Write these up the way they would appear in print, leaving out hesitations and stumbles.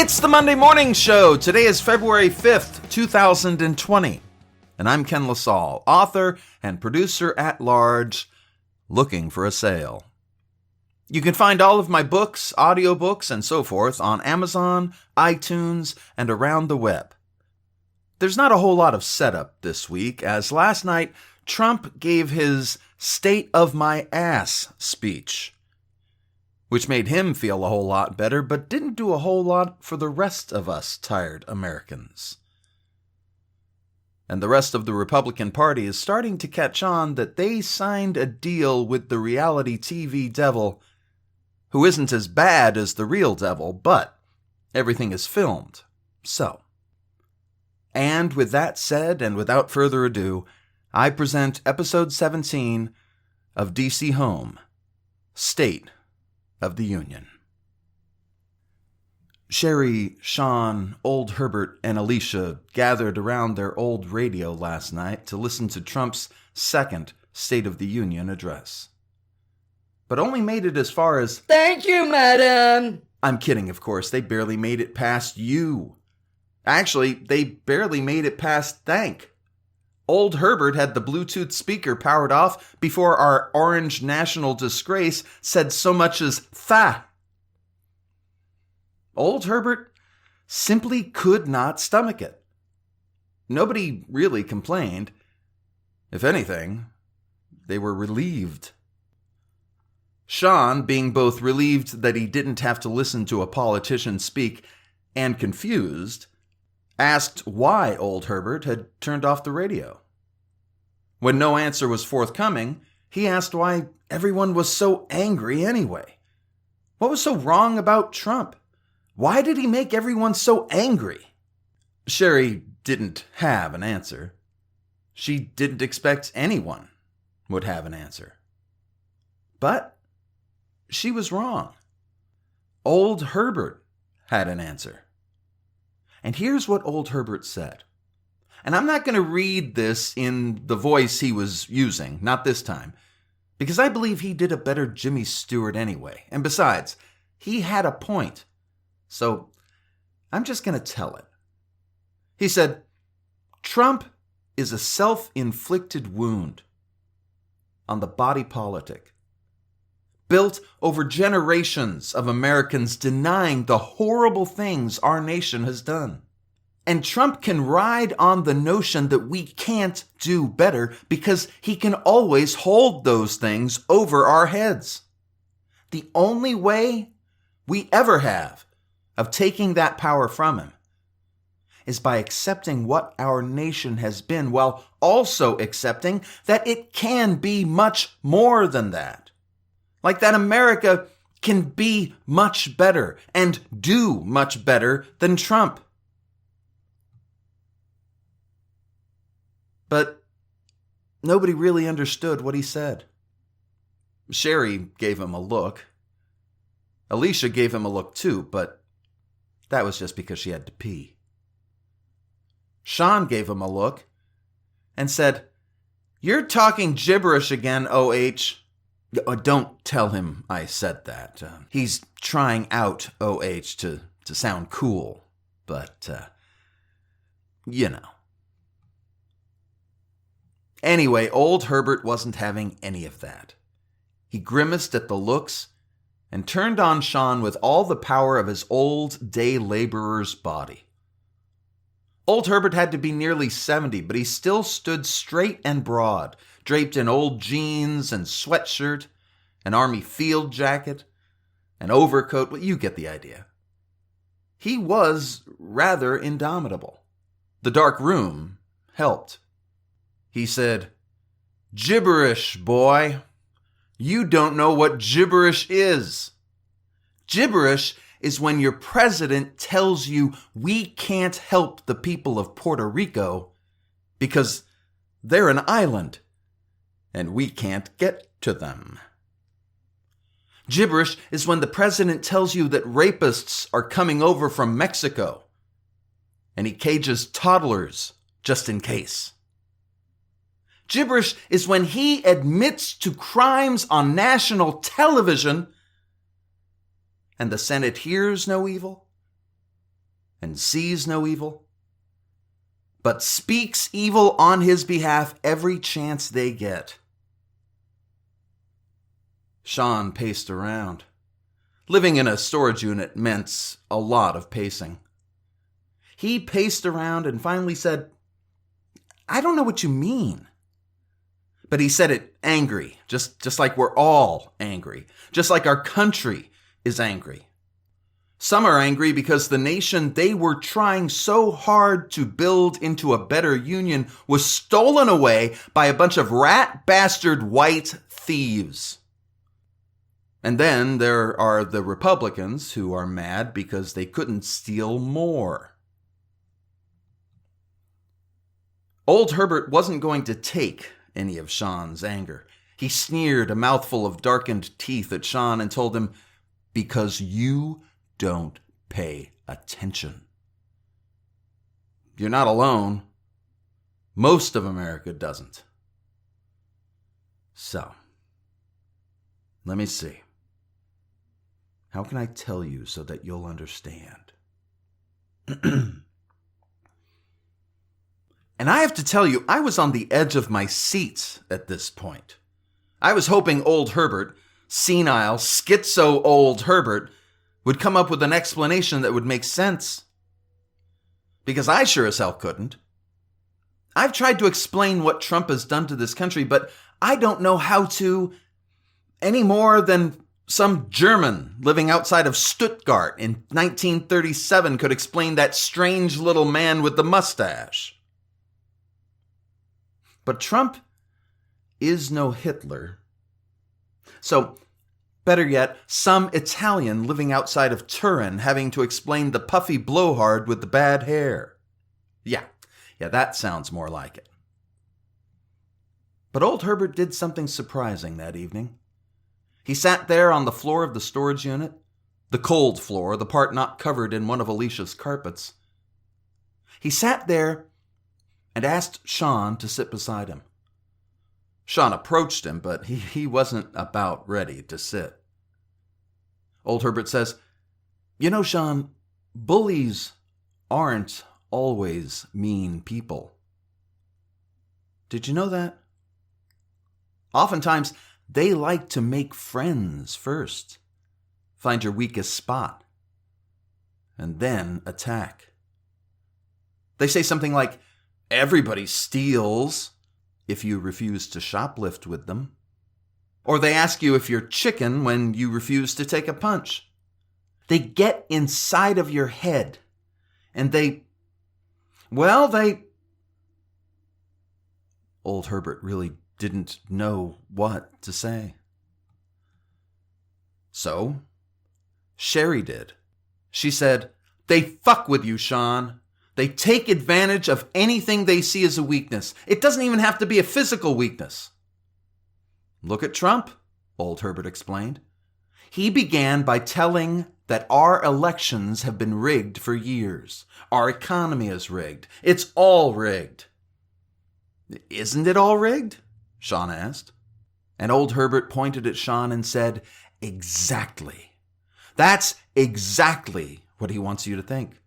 It's the Monday Morning Show. Today is February 5th, 2020. And I'm Ken LaSalle, author and producer at large, looking for a sale. You can find all of my books, audiobooks, and so forth on Amazon, iTunes, and around the web. There's not a whole lot of setup this week, as last night Trump gave his State of My Ass speech, which made him feel a whole lot better, but didn't do a whole lot for the rest of us tired Americans. And the rest of the Republican Party is starting to catch on that they signed a deal with the reality TV devil, who isn't as bad as the real devil, but everything is filmed, so. And with that said, and without further ado, I present episode 17 of DC Home, State of the Union. Sherry, Sean, old Herbert, and Alicia gathered around their old radio last night to listen to Trump's second State of the Union address. But only made it as far as, "Thank you, madam." I'm kidding, of course. They barely made it past you. Actually, they barely made it past thank. Old Herbert had the Bluetooth speaker powered off before our orange national disgrace said so much as tha. Old Herbert simply could not stomach it. Nobody really complained. If anything, they were relieved. Sean, being both relieved that he didn't have to listen to a politician speak and confused, asked why old Herbert had turned off the radio. When no answer was forthcoming, he asked why everyone was so angry anyway. What was so wrong about Trump? Why did he make everyone so angry? Sherry didn't have an answer. She didn't expect anyone would have an answer. But she was wrong. Old Herbert had an answer. And here's what old Herbert said. And I'm not going to read this in the voice he was using, not this time, because I believe he did a better Jimmy Stewart anyway. And besides, he had a point. So I'm just going to tell it. He said, Trump is a self-inflicted wound on the body politic, built over generations of Americans denying the horrible things our nation has done. And Trump can ride on the notion that we can't do better because he can always hold those things over our heads. The only way we ever have of taking that power from him is by accepting what our nation has been while also accepting that it can be much more than that. Like that America can be much better and do much better than Trump. But nobody really understood what he said. Sherry gave him a look. Alicia gave him a look too, but that was just because she had to pee. Sean gave him a look and said, "You're talking gibberish again, OH. Don't tell him I said that. He's trying out OH to sound cool, but, you know. Anyway, old Herbert wasn't having any of that. He grimaced at the looks and turned on Sean with all the power of his old day laborer's body. Old Herbert had to be nearly 70, but he still stood straight and broad, draped in old jeans and sweatshirt, an army field jacket, an overcoat. Well, you get the idea. He was rather indomitable. The dark room helped. He said, "Gibberish, boy. You don't know what gibberish is. Gibberish is when your president tells you we can't help the people of Puerto Rico because they're an island and we can't get to them. Gibberish is when the president tells you that rapists are coming over from Mexico and he cages toddlers just in case. Gibberish is when he admits to crimes on national television and the Senate hears no evil and sees no evil, but speaks evil on his behalf every chance they get. Sean paced around. Living in a storage unit meant a lot of pacing. He paced around and finally said, "I don't know what you mean." But he said it angry, just like we're all angry, just like our country is angry. Some are angry because the nation they were trying so hard to build into a better union was stolen away by a bunch of rat bastard white thieves. And then there are the Republicans who are mad because they couldn't steal more. Old Herbert wasn't going to take any of Sean's anger. He sneered a mouthful of darkened teeth at Sean and told him, "Because you don't pay attention. You're not alone. Most of America doesn't. So, let me see. How can I tell you so that you'll understand?" And I have to tell you, I was on the edge of my seat at this point. I was hoping old Herbert, senile, schizo old Herbert, would come up with an explanation that would make sense. Because I sure as hell couldn't. I've tried to explain what Trump has done to this country, but I don't know how to any more than some German living outside of Stuttgart in 1937 could explain that strange little man with the mustache. But Trump is no Hitler. So, better yet, some Italian living outside of Turin having to explain the puffy blowhard with the bad hair. Yeah, that sounds more like it. But old Herbert did something surprising that evening. He sat there on the floor of the storage unit, the cold floor, the part not covered in one of Alicia's carpets. He sat there and asked Sean to sit beside him. Sean approached him, but he wasn't about ready to sit. Old Herbert says, "You know, Sean, bullies aren't always mean people. Did you know that? Oftentimes, they like to make friends first, find your weakest spot, and then attack. They say something like, 'Everybody steals,' if you refuse to shoplift with them. Or they ask you if you're chicken when you refuse to take a punch. They get inside of your head, and they... Old Herbert really didn't know what to say. So, Sherry did. She said, "They fuck with you, Sean. They take advantage of anything they see as a weakness. It doesn't even have to be a physical weakness." "Look at Trump," old Herbert explained. "He began by telling that our elections have been rigged for years. Our economy is rigged. It's all rigged." "Isn't it all rigged?" Sean asked. And old Herbert pointed at Sean and said, "Exactly. That's exactly what he wants you to think.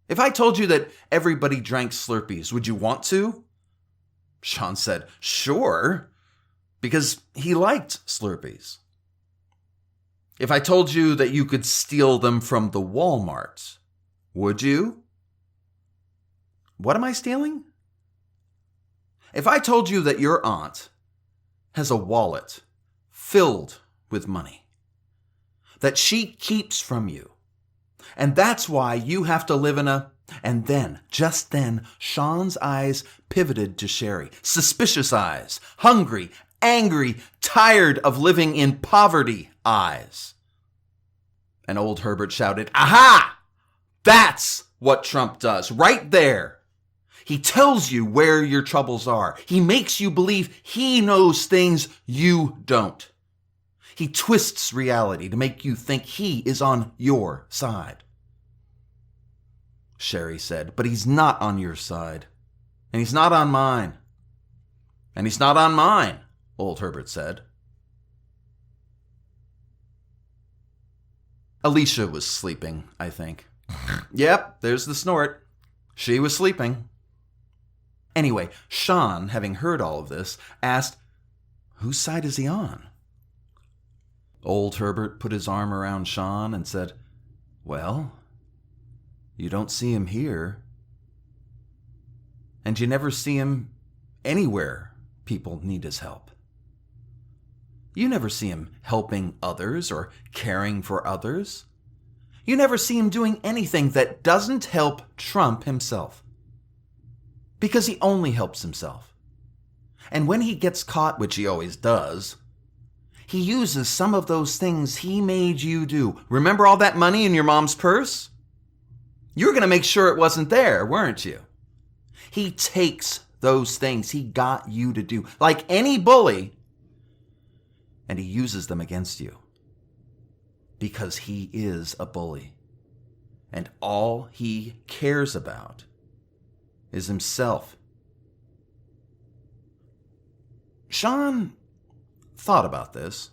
If I told you that everybody drank Slurpees, would you want to?" Sean said, "Sure," because he liked Slurpees. "If I told you that you could steal them from the Walmart, would you?" "What am I stealing?" "If I told you that your aunt has a wallet filled with money that she keeps from you, and that's why you have to live in a..." And then, just then, Sean's eyes pivoted to Sherry. Suspicious eyes. Hungry, angry, tired of living in poverty eyes. And old Herbert shouted, "Aha! That's what Trump does, right there. He tells you where your troubles are. He makes you believe he knows things you don't. He twists reality to make you think he is on your side." Sherry said, "But he's not on your side. And he's not on mine. And he's not on mine," old Herbert said. Alicia was sleeping, I think, Yep, there's the snort. She was sleeping. Anyway, Sean, having heard all of this, asked, whose side is he on? Old Herbert put his arm around Sean and said, well, you don't see him here. And you never see him anywhere people need his help. You never see him helping others or caring for others. You never see him doing anything that doesn't help Trump himself. Because he only helps himself. And when he gets caught, which he always does, he uses some of those things he made you do. Remember all that money in your mom's purse? You were going to make sure it wasn't there, weren't you? He takes those things he got you to do, like any bully, and he uses them against you. Because he is a bully. And all he cares about is himself. Sean thought about this.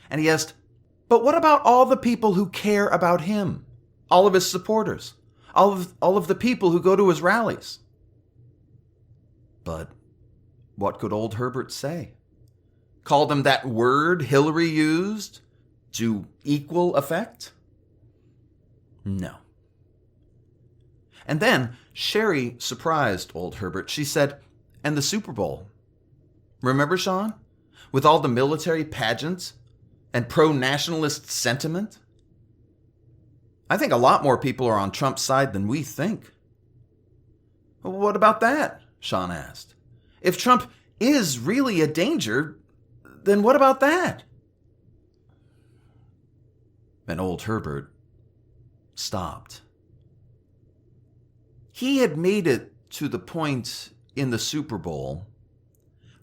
And he asked, but what about all the people who care about him? All of his supporters? All of the people who go to his rallies? But what could old Herbert say? Call them that word Hillary used to equal effect? No. And then Sherry surprised old Herbert. She said, and the Super Bowl. Remember, Sean? With all the military pageants and pro-nationalist sentiment? I think a lot more people are on Trump's side than we think. What about that? Sean asked. If Trump is really a danger, then what about that? And old Herbert stopped. He had made it to the point in the Super Bowl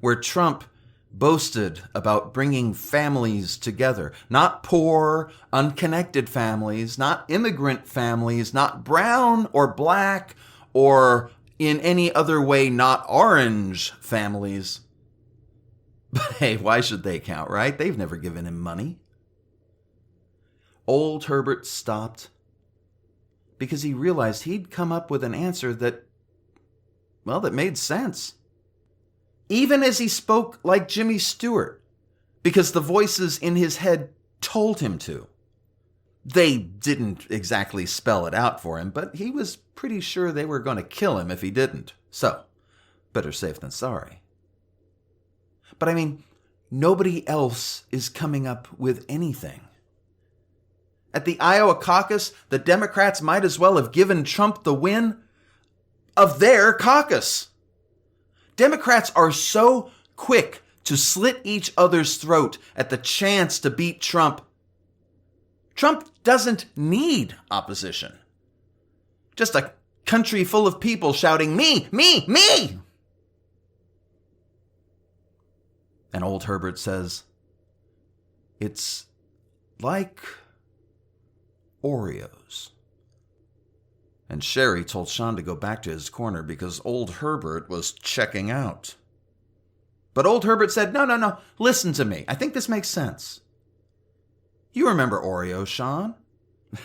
where Trump boasted about bringing families together. Not poor, unconnected families, not immigrant families, not brown or black or in any other way not orange families. But hey, why should they count, right? They've never given him money. Old Herbert stopped because he realized he'd come up with an answer that made sense. Even as he spoke like Jimmy Stewart, because the voices in his head told him to. They didn't exactly spell it out for him, but he was pretty sure they were going to kill him if he didn't. So, better safe than sorry. But I mean, nobody else is coming up with anything. At the Iowa caucus, the Democrats might as well have given Trump the win of their caucus. Democrats are so quick to slit each other's throat at the chance to beat Trump. Trump doesn't need opposition. Just a country full of people shouting, me, me, me. And old Herbert says, it's like Oreos. And Sherry told Sean to go back to his corner because old Herbert was checking out. But old Herbert said, no, listen to me. I think this makes sense. You remember Oreos, Sean?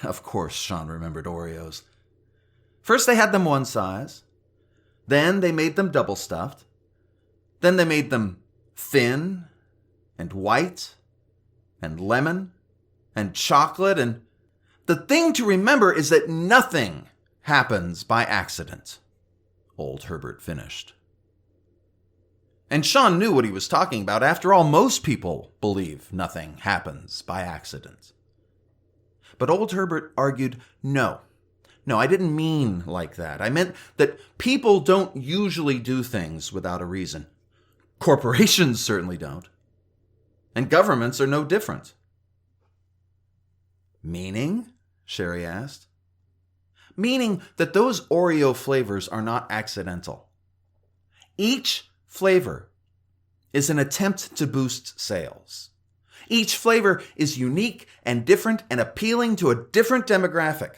Of course Sean remembered Oreos. First they had them one size. Then they made them double stuffed. Then they made them thin and white and lemon and chocolate. And the thing to remember is that nothing happens by accident, old Herbert finished. And Sean knew what he was talking about. After all, most people believe nothing happens by accident. But old Herbert argued, no, I didn't mean like that. I meant that people don't usually do things without a reason. Corporations certainly don't. And governments are no different. Meaning? Sherry asked. Meaning that those Oreo flavors are not accidental. Each flavor is an attempt to boost sales. Each flavor is unique and different and appealing to a different demographic.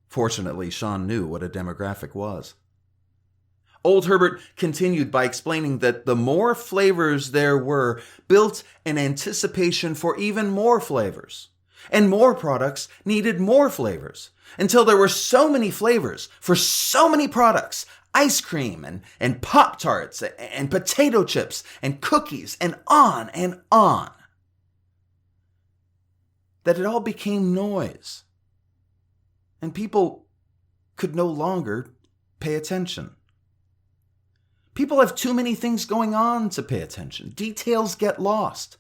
Fortunately, Sean knew what a demographic was. Old Herbert continued by explaining that the more flavors there were built an anticipation for even more flavors. And more products needed more flavors, until there were so many flavors for so many products, ice cream and pop-tarts and potato chips and cookies and on, that it all became noise. And people could no longer pay attention. People have too many things going on to pay attention. Details get lost.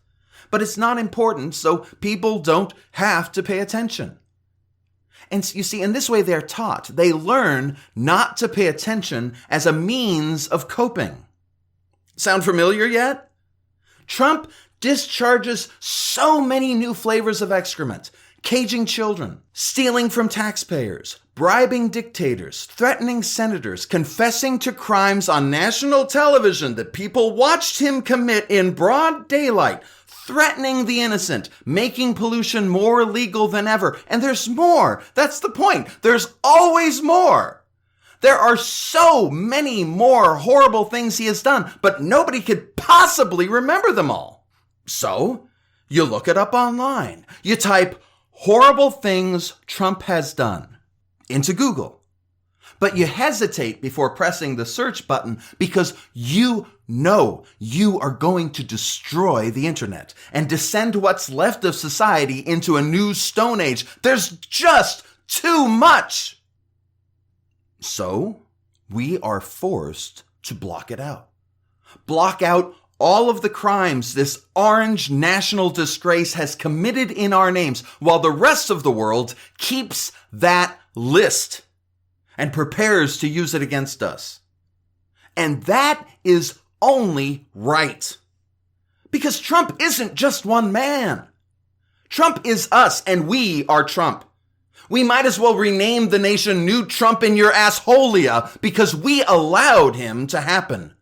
But it's not important, so people don't have to pay attention. And you see, in this way they're taught. They learn not to pay attention as a means of coping. Sound familiar yet? Trump discharges so many new flavors of excrement, caging children, stealing from taxpayers, bribing dictators, threatening senators, confessing to crimes on national television that people watched him commit in broad daylight, threatening the innocent, making pollution more illegal than ever. And there's more. That's the point. There's always more. There are so many more horrible things he has done, but nobody could possibly remember them all. So, you look it up online. You type horrible things Trump has done into Google. But you hesitate before pressing the search button because you know you are going to destroy the internet and descend what's left of society into a new stone age. There's just too much. So, we are forced to block it out. Block out all of the crimes this orange national disgrace has committed in our names, while the rest of the world keeps that list and prepares to use it against us. And that is only right. Because Trump isn't just one man. Trump is us, and we are Trump. We might as well rename the nation New Trump in Your Assholia because we allowed him to happen.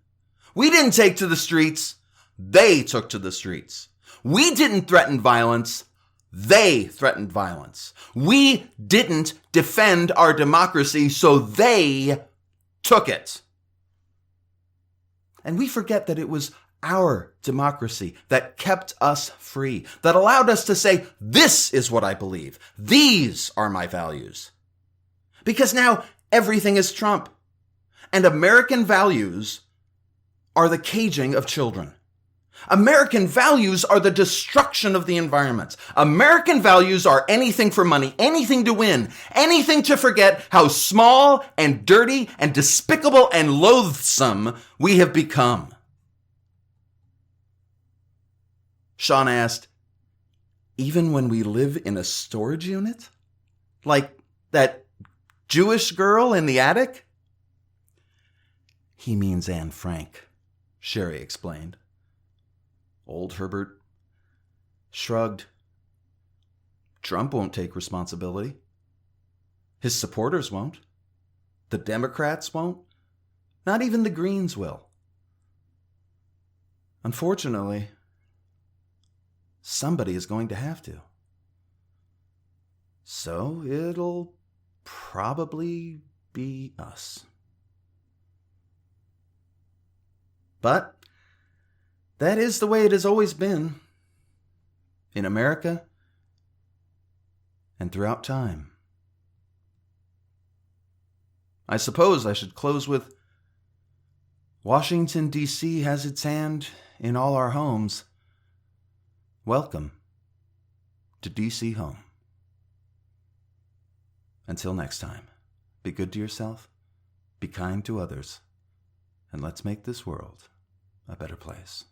We didn't take to the streets. They took to the streets. We didn't threaten violence. They threatened violence. We didn't defend our democracy, so they took it. And we forget that it was our democracy that kept us free, that allowed us to say, this is what I believe. These are my values. Because now everything is Trump. And American values are the caging of children. American values are the destruction of the environment. American values are anything for money, anything to win, anything to forget how small and dirty and despicable and loathsome we have become. Sean asked, even when we live in a storage unit? Like that Jewish girl in the attic? He means Anne Frank, Sherry explained. Old Herbert shrugged. Trump won't take responsibility. His supporters won't. The Democrats won't. Not even the Greens will. Unfortunately, somebody is going to have to. So it'll probably be us. But that is the way it has always been in America and throughout time. I suppose I should close with Washington, D.C. has its hand in all our homes. Welcome to D.C. home. Until next time, be good to yourself, be kind to others, and let's make this world a better place.